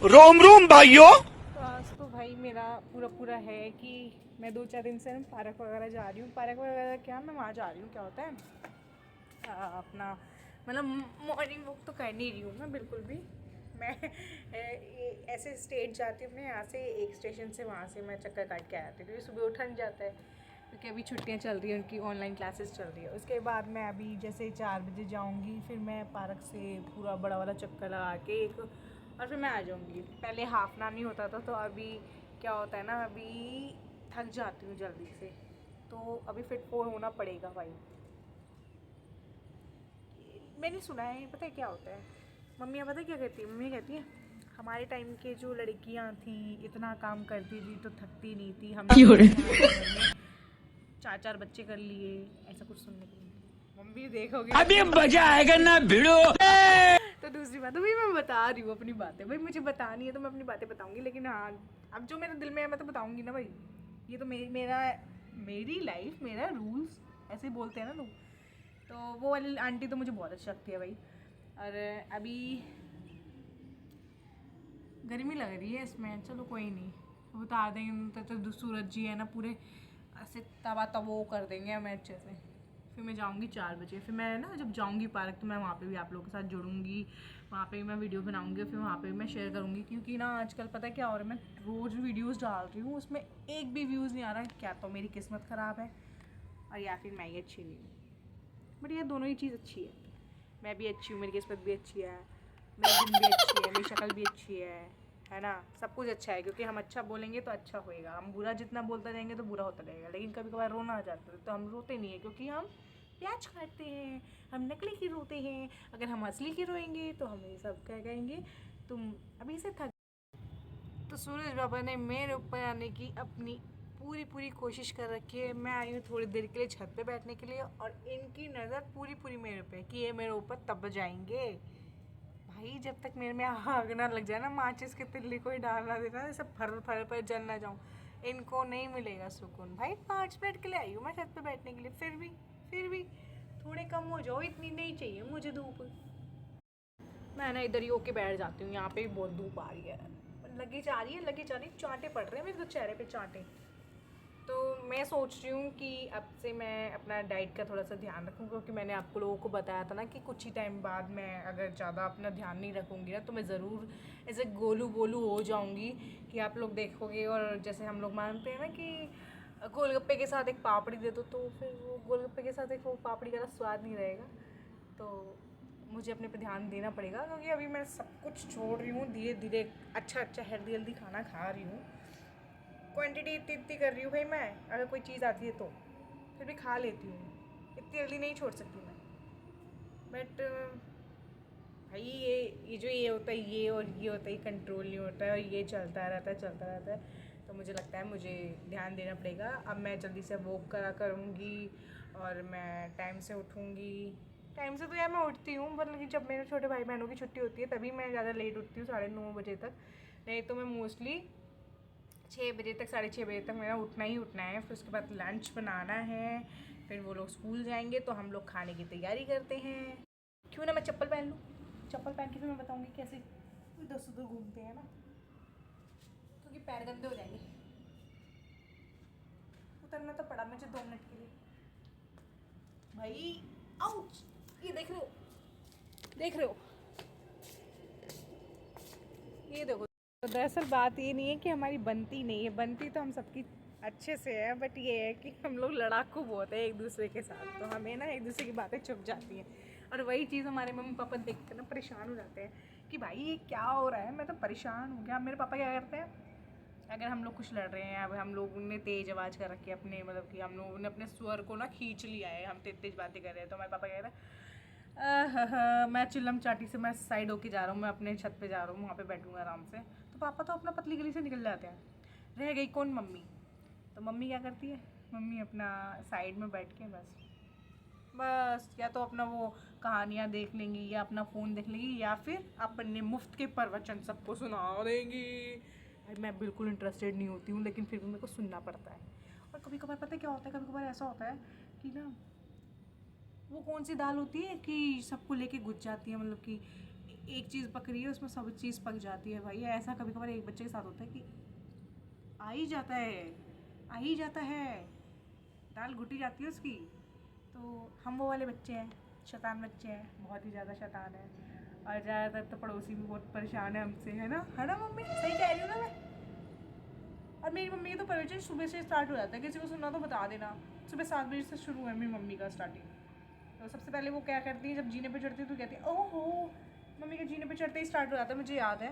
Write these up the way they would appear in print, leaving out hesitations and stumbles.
रोम रोम भाइयों। तो आज तो भाई मेरा पूरा है कि मैं 2-4 दिन से ना पार्क वगैरह जा रही हूँ। पार्क वगैरह क्या, मैं वहाँ जा रही हूँ, क्या होता है अपना मतलब मॉर्निंग वॉक तो कर नहीं रही हूँ मैं बिल्कुल भी। मैं ऐसे स्टेट जाती हूँ अपने यहाँ से, एक स्टेशन से वहाँ से मैं चक्कर काट के आती हूँ क्योंकि सुबह उठा नहीं जाता है, क्योंकि अभी छुट्टियाँ चल रही हैं, उनकी ऑनलाइन क्लासेस चल रही है। उसके बाद मैं अभी जैसे 4 बजे जाऊँगी, फिर मैं पार्क से पूरा बड़ा वाला चक्कर लगा के एक, और फिर मैं आ जाऊँगी। पहले हाफ एन नहीं होता था, तो अभी क्या होता है ना, अभी थक जाती हूँ जल्दी से, तो अभी फिट फोर होना पड़ेगा भाई। मैंने सुना है, पता है क्या होता है, मम्मियाँ पता है क्या कहती है, मम्मी कहती है हमारे टाइम के जो लड़कियाँ थी इतना काम करती थी तो थकती नहीं थी, हमने तुम्हारे घर में 4-4 बच्चे कर लिए, ऐसा कुछ सुनने को मिलता है। मम्मी देखोगे अभी मजा आएगा ना भिड़ो। तो दूसरी बात, भाई मैं बता रही हूँ अपनी बातें, भाई मुझे बतानी है तो मैं अपनी बातें बताऊंगी, लेकिन हाँ अब जो मेरे दिल में है मैं तो बताऊंगी ना भाई। ये तो मेरी लाइफ, मेरा रूल्स, ऐसे बोलते हैं ना लोग। तो वो वाली आंटी तो मुझे बहुत अच्छी लगती है भाई। और अभी गर्मी लग रही है इसमें, चलो कोई नहीं, बता देंगे तो सूरज जी है ना, पूरे ऐसे तवा तवो कर देंगे हमें अच्छे से। फिर मैं जाऊँगी 4 बजे, फिर मैं ना जब जाऊँगी पार्क तो मैं वहाँ पे भी आप लोगों के साथ जुड़ूंगी, वहाँ पे भी मैं वीडियो बनाऊँगी और फिर वहाँ पे भी मैं शेयर करूँगी, क्योंकि ना आजकल पता है क्या हो रहा है, मैं रोज़ वीडियोज़ डाल रही हूँ, उसमें एक भी व्यूज़ नहीं आ रहा है। क्या तो मेरी किस्मत ख़राब है और या फिर मैं ही अच्छी नहीं हूँ, बट ये दोनों ही चीज़ अच्छी है। मैं भी अच्छी हूँ, मेरी किस्मत भी अच्छी है, मेरी दिन भी अच्छी है, मेरी शक्ल भी अच्छी है ना, सब कुछ अच्छा है, क्योंकि हम अच्छा बोलेंगे तो अच्छा होएगा, हम बुरा जितना बोलते रहेंगे तो बुरा होता रहेगा। लेकिन कभी कभार रोना आ जाता है तो हम रोते नहीं है, क्योंकि हम प्याज खाते हैं, हम नकली की रोते हैं। अगर हम असली की रोएंगे तो हमें सब क्या कहेंगे, तुम अभी से थक। तो सूरज बाबा ने मेरे ऊपर आने की अपनी पूरी कोशिश कर रखी है। मैं आई हूँ थोड़ी देर के लिए छत पे बैठने के लिए, और इनकी नज़र पूरी मेरे पे कि ये मेरे ऊपर तब जाएंगे। भाई जब तक मेरे में आग ना लग जाए ना, माचिस की तिल्ली कोई डाल ना देना, जैसे फर फर पर जल ना जाऊँ, इनको नहीं मिलेगा सुकून। भाई 5 मिनट के लिए आई हूँ मैं छत पे बैठने के लिए, फिर भी थोड़े कम हो जाओ, इतनी नहीं चाहिए मुझे धूप। मैं ना इधर ही होके बैठ जाती हूँ, यहाँ पे भी बहुत धूप आ रही है, लगेज आ रही है, लगेज आ रही है, चांटे पड़ रहे हैं मेरे तो चेहरे पे चांटे। तो मैं सोच रही हूँ कि अब से मैं अपना डाइट का थोड़ा सा ध्यान रखूँ, क्योंकि मैंने आपको लोगों को बताया था ना कि कुछ ही टाइम बाद मैं अगर ज़्यादा अपना ध्यान नहीं रखूँगी ना, तो मैं ज़रूर ऐसे गोलू बोलू हो जाऊँगी कि आप लोग देखोगे। और जैसे हम लोग मानते हैं ना कि गोलगप्पे के साथ एक पापड़ी दे दो, तो फिर वो गोलगप्पे के साथ एक वो पापड़ी का स्वाद नहीं रहेगा। तो मुझे अपने पे ध्यान देना पड़ेगा, क्योंकि अभी मैं सब कुछ छोड़ रही हूँ धीरे धीरे, अच्छा हेल्दी खाना खा रही हूँ, क्वांटिटी इतनी कर रही हूँ भाई। मैं अगर कोई चीज़ आती है तो फिर भी खा लेती हूँ, इतनी जल्दी नहीं छोड़ सकती मैं। बट भाई ये जो ये होता है, ये और ये होता है, कंट्रोल नहीं होता है, और ये चलता रहता है। तो मुझे लगता है मुझे ध्यान देना पड़ेगा। अब मैं जल्दी से वॉक करा करूँगी, और मैं टाइम से उठूँगी। टाइम से तो यार मैं उठती हूँ, मतलब जब मेरे छोटे भाई बहनों की छुट्टी होती है तभी मैं ज़्यादा लेट उठती हूँ, 9:30 बजे तक। नहीं तो मैं मोस्टली 6 बजे तक, 6:30 बजे तक मेरा उठना ही उठना है। फिर उसके बाद लंच बनाना है, फिर वो लोग स्कूल जाएंगे तो हम लोग खाने की तैयारी करते हैं। क्यों ना मैं चप्पल पहन लूँ, चप्पल पहन के फिर मैं बताऊँगी कैसे इधर उधर घूमते हैं ना, क्योंकि पैर गंदे हो जाएंगे। उतरना तो पड़ा मुझे 2 मिनट के लिए भाई। आउच, ये देख रहे हो, ये देखो। तो दरअसल बात ये नहीं है कि हमारी बनती नहीं है, बनती तो हम सबकी अच्छे से है, बट ये है कि हम लोग लड़ाकू बहुत है एक दूसरे के साथ, तो हमें ना एक दूसरे की बातें चुप जाती हैं। और वही चीज़ हमारे मम्मी पापा देख कर ना परेशान हो जाते हैं कि भाई ये क्या हो रहा है, मैं तो परेशान हो गया। मेरे पापा क्या करते हैं, अगर हम लोग कुछ लड़ रहे हैं, अब हम लोग ने तेज़ आवाज़ कर रखी है अपने, मतलब कि हम लोगों ने अपने स्वर को ना खींच लिया है, हम तेज तेज बातें कर रहे हैं, तो हमारे पापा कह रहे हैं मैं चिल्लम चाटी से मैं साइड होके जा रहा हूँ, मैं अपने छत पे जा रहा हूँ, वहाँ पे बैठूंगा आराम से। तो पापा तो अपना पतली गली से निकल जाते हैं, रह गई कौन, मम्मी। तो मम्मी क्या करती है, मम्मी अपना साइड में बैठ के बस या तो अपना वो कहानियाँ देख लेंगी, या अपना फ़ोन देख लेंगी, या फिर अपने मुफ्त के प्रवचन सबको सुना देंगी। भाई मैं बिल्कुल इंटरेस्टेड नहीं होती हूँ, लेकिन फिर भी मेरे को सुनना पड़ता है। और कभी कभार पता है क्या होता है, कभी कभार ऐसा होता है कि ना, वो कौन सी दाल होती है कि सबको लेके गुज जाती है, मतलब कि एक चीज़ पक रही है उसमें सब चीज़ पक जाती है भाई। ऐसा कभी कभार एक बच्चे के साथ होता है कि आ ही जाता है, आ ही जाता है, दाल घुटी जाती है उसकी। तो हम वो वाले बच्चे हैं, शैतान बच्चे हैं, बहुत ही ज़्यादा शैतान है। और ज़्यादातर तो पड़ोसी भी बहुत परेशान है हमसे, है ना मम्मी, सही कह रही हूँ ना मैं। और मेरी मम्मी का तो परिचय सुबह से स्टार्ट हो जाता है, किसी को सुनना तो बता देना। सुबह 7 बजे से शुरू है मेरी मम्मी का स्टार्टिंग। तो सबसे पहले वो क्या करती है, जब जीने पे चढ़ती है तो कहती है ओहो, मम्मी के जीने पे चढ़ते ही स्टार्ट हो जाता है। मुझे याद है,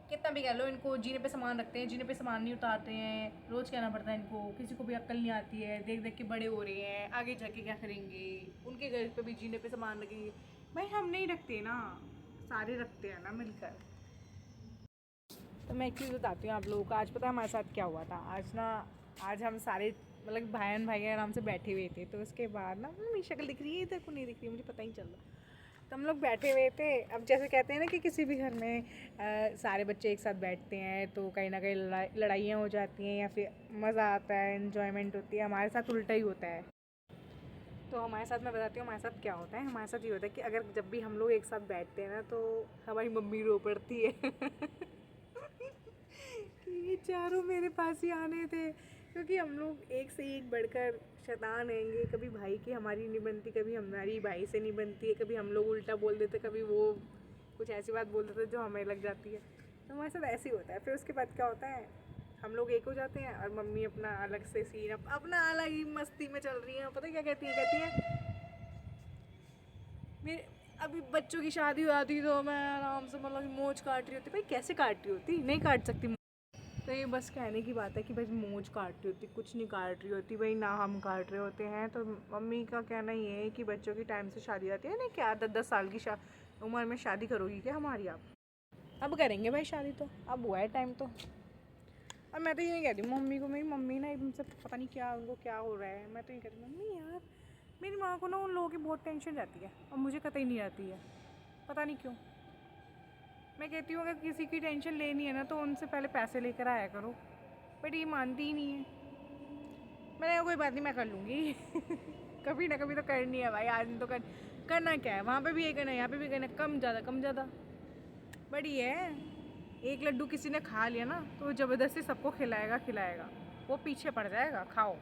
कितना भी कह लो, इनको जीने पे सामान रखते हैं, जीने पे सामान नहीं उतारते हैं, रोज़ कहना पड़ता है इनको। किसी को भी अक्ल नहीं आती है, देख देख के बड़े हो रहे हैं, आगे जाके क्या करेंगे, उनके घर पे भी जीने पे सामान रखेंगे। भाई हम नहीं रखते ना, सारे रखते हैं ना मिलकर। तो मैं एक चीज़ बताती हूँ आप लोगों को। आज पता है हमारे साथ क्या हुआ था? आज हम सारे मतलब भाई आराम से बैठे हुए थे। तो उसके बाद ना मेरी शक्ल दिख रही है, इधर को नहीं दिख रही, मुझे पता ही चल रहा। तो हम लोग बैठे हुए थे। अब जैसे कहते हैं ना कि किसी भी घर में सारे बच्चे एक साथ बैठते हैं तो कहीं ना कहीं लड़ाइयाँ हो जाती हैं या फिर मज़ा आता है, इन्जॉयमेंट होती है। हमारे साथ उल्टा ही होता है। तो हमारे साथ, मैं बताती हूँ हमारे साथ क्या होता है। हमारे साथ ये होता है कि अगर जब भी हम लोग एक साथ बैठते हैं ना तो हमारी मम्मी रो पड़ती है कि ये चारों मेरे पास ही आने थे। क्योंकि हम लोग एक से एक बढ़कर शैतान रहेंगे। कभी भाई की हमारी नहीं बनती, कभी हमारी भाई से नहीं बनती है, कभी हम लोग उल्टा बोल देते, कभी वो कुछ ऐसी बात बोल देते जो हमें लग जाती है। तो हमारे साथ ऐसे ही होता है। फिर उसके बाद क्या होता है, हम लोग एक हो जाते हैं और मम्मी अपना अलग से सीन, अपना अलग ही मस्ती में चल रही है। पता है क्या कहती है मेरे अभी बच्चों की शादी हो जाती तो मैं आराम से मतलब मौज काट रही होती। भाई कैसे काट रही होती, नहीं काट सकती। तो ये बस कहने की बात है कि भाई मौज काट रही होती, कुछ नहीं काट रही होती भाई, ना हम काट रहे होते हैं। तो मम्मी का कहना ये है कि बच्चों की टाइम से शादी आती है ना, क्या 10-10 साल की उम्र में शादी करोगी क्या हमारी आप? अब करेंगे भाई शादी, तो अब हुआ है टाइम तो। और मैं तो ये नहीं कहती मम्मी को, मेरी मम्मी ना एकदम से पता नहीं क्या उनको क्या हो रहा है। मैं तो ये कहती मम्मी यार, मेरी माँ को ना उन लोगों की बहुत टेंशन रहती है और मुझे कतई नहीं रहती है, पता नहीं क्यों। मैं कहती हूँ अगर किसी की टेंशन लेनी है ना तो उनसे पहले पैसे लेकर आया करो, बट ये मानती ही नहीं है। मैंने कोई बात नहीं, मैं कर लूँगी कभी ना कभी तो करनी है भाई, आज तो करना क्या है, वहाँ पे भी ये करना है, यहाँ पे भी करना है, कम ज़्यादा बड़ी है। एक लड्डू किसी ने खा लिया ना तो ज़बरदस्ती सबको खिलाएगा, वो पीछे पड़ जाएगा, खाओ।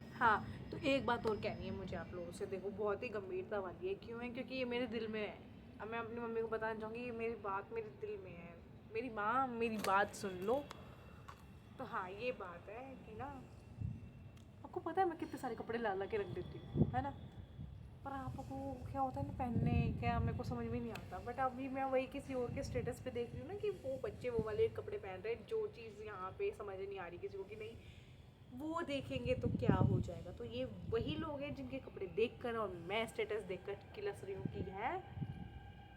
हाँ, तो एक बात और कहनी है मुझे आप लोगों से, देखो बहुत ही गंभीरता वाली है। क्यों है? क्योंकि ये मेरे दिल में है। अब मैं अपनी मम्मी को बताना चाहूँगी, ये मेरी बात मेरे दिल में है। मेरी माँ मेरी बात सुन लो। तो हाँ, ये बात है कि ना, आपको पता है मैं कितने सारे कपड़े ला के रख देती हूँ, है ना, पर आपको क्या होता है ना पहनने क्या, मेरे को समझ में नहीं आता। बट अभी मैं वही किसी और के स्टेटस पे देख रही हूँ ना कि वो बच्चे वो वाले कपड़े पहन रहे हैं, जो चीज़ यहाँ पे समझ नहीं आ रही किसी को कि नहीं, वो देखेंगे तो क्या हो जाएगा। तो ये वही लोग हैं जिनके कपड़े देखकर और मैं स्टेटस देखकर किलस रही हूँ कि है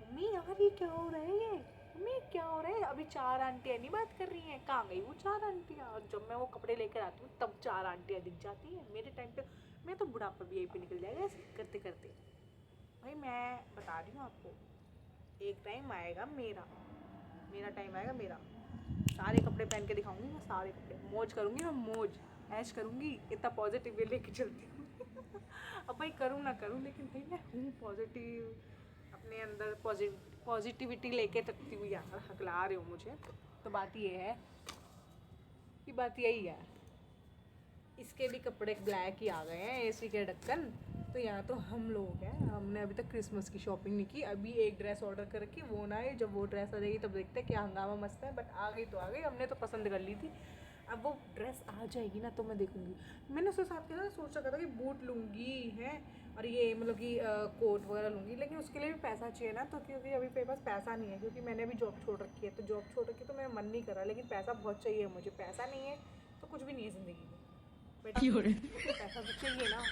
मम्मी यार ये क्या हो रहा है, ये मम्मी क्या हो रहा है। अभी 4 आंटियाँ नहीं बात कर रही हैं, कहाँ गई वो 4 आंटियाँ। और जब मैं वो कपड़े लेकर आती हूँ तब 4 आंटियाँ दिख जाती हैं। मेरे टाइम पे मैं तो बुढ़ापा भी यहीं पे निकल जाएगा ऐसे करते करते। भाई मैं बता रही हूँ आपको, एक टाइम आएगा मेरा टाइम आएगा मेरा। सारे कपड़े पहन के दिखाऊंगी मैं, सारे कपड़े मौज करूँगी मैं, मौज ऐश करूँगी। इतना पॉजिटिव वे लेके चलती हूँ अब भाई करूँ ना करूँ, लेकिन भाई मैं हूँ पॉजिटिव, अपने अंदर पॉजिटिविटी लेके चलती हुई यार, हकला रहे हो मुझे। तो बात ये है कि बात यही है, इसके भी कपड़े ब्लैक ही आ गए हैं, एसी के ढक्कन। तो यहाँ तो हम लोग हैं, हमने अभी तक क्रिसमस की शॉपिंग नहीं की। अभी एक ड्रेस ऑर्डर कर रखी, वो ना आए, जब वो ड्रेस आ जाएगी तब देखते हैं क्या हंगामा मस्त है। बट आ गई तो आ गई, हमने तो पसंद कर ली थी। अब वो ड्रेस आ जाएगी ना तो मैं देखूंगी। मैंने उसके साथ के ना सोच रखा था कि बूट लूँगी है, और ये मतलब कि कोट वगैरह लूँगी, लेकिन उसके लिए भी पैसा चाहिए ना। तो क्योंकि अभी मेरे पास पैसा नहीं है, क्योंकि मैंने अभी जॉब छोड़ रखी है। तो जॉब छोड़ रखी तो मेरा मन नहीं करा, लेकिन पैसा बहुत चाहिए मुझे। पैसा नहीं है तो कुछ भी नहीं है ज़िंदगी में बेटा, पैसा तो चाहिए ना,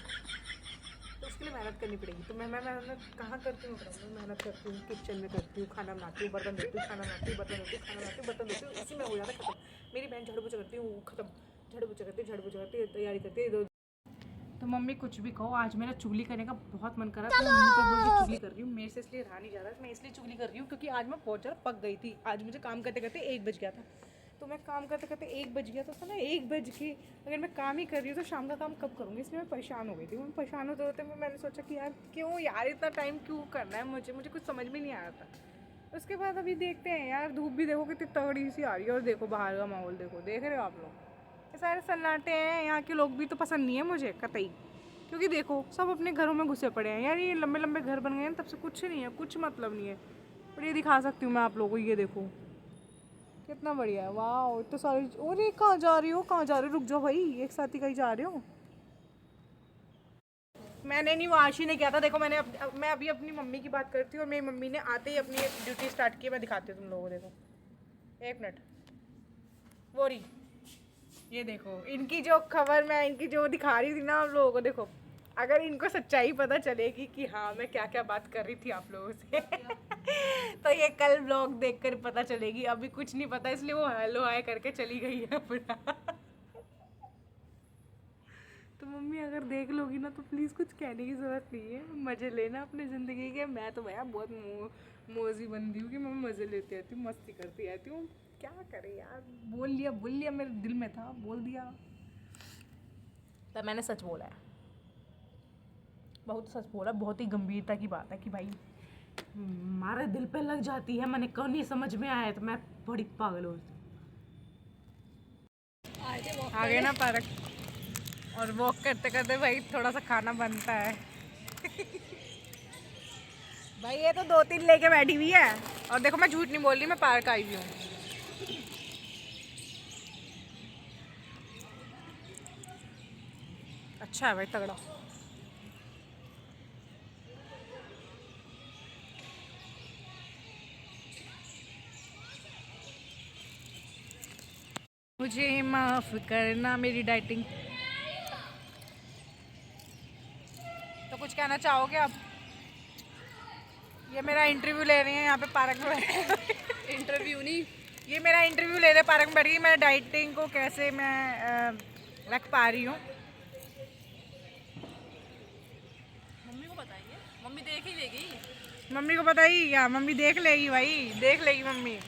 तो उसके लिए मेहनत करनी पड़ेगी। तो मैं मेहनत कहाँ करती हूँ बताऊँ? मैं मेहनत करती हूँ किचन में, करती हूँ खाना बनाती हूँ, बर्तन धोती हूँ, खाना बनाती हूँ, बर्तन धोती हूँ, खाना बनाती हूँ, बर्तन धोती हूँ, इसी में हो जाता है खत्म। मेरी बहन झाड़ू पोछा करती हूँ, खत्म। झाड़ू पोछा करती है, तैयारी करती है इधर। तो मम्मी कुछ भी कहो, आज मेरा चुगली करने का बहुत मन करा, तो मैं मम्मी पर बोल के चुगली कर रही हूँ। मेरे से इसलिए रहा नहीं जा रहा, मैं इसलिए चुगली कर रही हूँ क्योंकि आज मैं बहुत ज़्यादा पक गई थी। आज मुझे काम करते करते 1 बज गया था। तो मैं काम करते करते 1 बज गया, तो था ना 1 बज के अगर मैं काम ही कर रही हूँ तो शाम का काम कब करूँगी, इसलिए मैं परेशान हो गई थी। मैं परेशान होते होते मैंने सोचा कि यार क्यों यार इतना टाइम क्यों करना है, मुझे कुछ समझ में नहीं आ रहा था। उसके बाद अभी देखते हैं यार, धूप भी देखो कितनी तगड़ी सी आ रही है, और देखो बाहर का माहौल देखो, देख रहे हो आप लोग, ये सारे सन्नाटे हैं। यहाँ के लोग भी तो पसंद नहीं है मुझे कतई, क्योंकि देखो सब अपने घरों में घुसे पड़े हैं यार। ये लंबे लंबे घर बन गए हैं तब से, कुछ नहीं है, कुछ मतलब नहीं है। पर ये दिखा सकती हूँ मैं आप लोगों को, ये देखो कितना बढ़िया है, वाह इतने सारे। और ये कहाँ जा रही हो, कहाँ जा रही हो, रुक जाओ भाई, एक साथ ही कहीं जा रहे हो। मैंने नहीं, वो आशी ने किया था। देखो मैं अभी अपनी मम्मी की बात करती हूँ, और मेरी मम्मी ने आते ही अपनी ड्यूटी स्टार्ट की। मैं दिखाती हूँ तुम लोगों को, देखो 1 मिनट। वो रही, ये देखो इनकी जो खबर मैं इनकी जो दिखा रही थी ना आप लोगों को, देखो अगर इनको सच्चाई पता चलेगी कि हाँ मैं क्या क्या बात कर रही थी आप लोगों से तो ये कल ब्लॉग देखकर पता चलेगी। अभी कुछ नहीं पता, इसलिए वो हेलो हाय करके चली गई है अपना तो मम्मी अगर देख लोगी ना तो प्लीज़ कुछ कहने की ज़रूरत नहीं है, मज़े लेना अपनी ज़िंदगी के। मैं तो भैया बहुत मौजी बंदी हूँ कि मैं मज़े लेती रहती हूँ, मस्ती करती रहती हूँ। क्या करे यार, बोल लिया, मेरे दिल में था, बोल दिया। तब मैंने सच बोला है, बहुत सच बोला, बहुत ही गंभीरता की बात है कि भाई हमारे दिल पे लग जाती है। मैंने कौन नहीं समझ में आया तो मैं बड़ी पागल हो। आगे ना पार्क, और वॉक करते करते भाई थोड़ा सा खाना बनता है भाई ये तो 2-3 लेके बैठी हुई है, और देखो मैं झूठ नहीं बोल रही, मैं पार्क आई हुई हूँ। अच्छा है भाई, तगड़ा। मुझे माफ़ करना मेरी डाइटिंग। तो कुछ कहना चाहोगे आप? ये मेरा इंटरव्यू ले रही हैं यहाँ पे पार्क में इंटरव्यू नहीं, ये मेरा इंटरव्यू ले रहे पार्क में बैठ गई। मैं डाइटिंग को कैसे मैं रख पा रही हूँ। मम्मी को बताएंगे, मम्मी देख ही लेगी। मम्मी को बताइए क्या? मम्मी देख लेगी भाई, देख लेगी मम्मी।